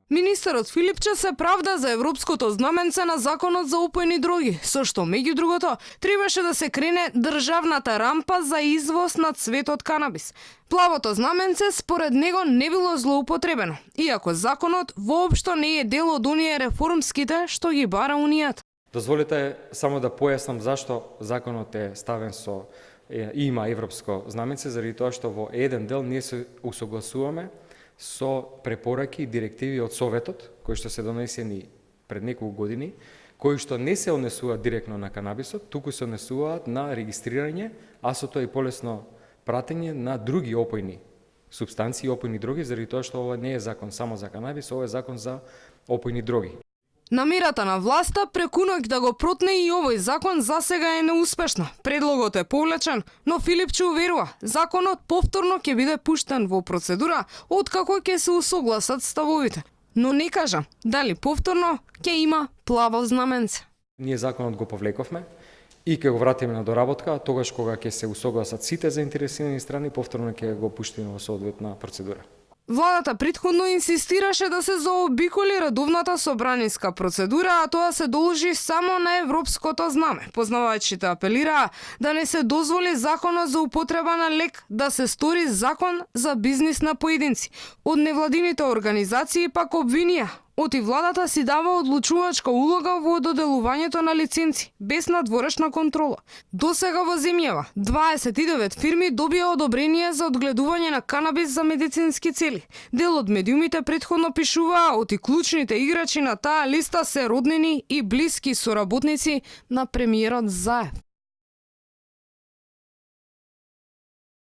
Министерот Филипче се правда за европското знаменце на законот за опојни дроги, со што меѓу другото требаше да се крене државната рампа за извоз на цветот канабис. Плавото знаменце според него не било злоупотребено, иако законот воопшто не е дел од оние реформските што ги бара Унијата. Дозволете само да појаснам зашто законот е ставен со има европско знаменце, заради тоа што во еден дел ние се усогласуваме со препораки и директиви од Советот, кои што се донесени пред неколку години, кои што не се однесуваат директно на канабисот, туку се однесуваат на регистрирање, а со тоа и полесно пратење на други опојни супстанции, опојни дроги, заради тоа што ова не е закон само за канабис, ова е закон за опојни дроги. Намерата на власта преку ноќ да го протне и овој закон засега е неуспешна. Предлогот е повлечен, но Филипче уверува, законот повторно ќе биде пуштен во процедура откако ќе се усогласат ставовите. Но не кажа дали повторно ќе има плаво знаменце. Ние законот го повлековме и ќе го вратиме на доработка, тогаш кога ќе се усогласат сите заинтересирани страни, повторно ќе го пуштиме во соодветна процедура. Владата претходно инсистираше да се заобиколи редовната собраниска процедура, а тоа се должи само на европското знаме. Познавачите апелираа да не се дозволи законот за употреба на лек да се стори закон за бизнис на поединци. Од невладините организации пак обвинија оти владата си дава одлучувачка улога во доделувањето на лиценци, без надворешна контрола. Досега во земјава 29 фирми добија одобрение за одгледување на канабис за медицински цели. Дел од медиумите претходно пишуваа оти клучните играчи на таа листа се роднини и блиски соработници на премиерот Заев.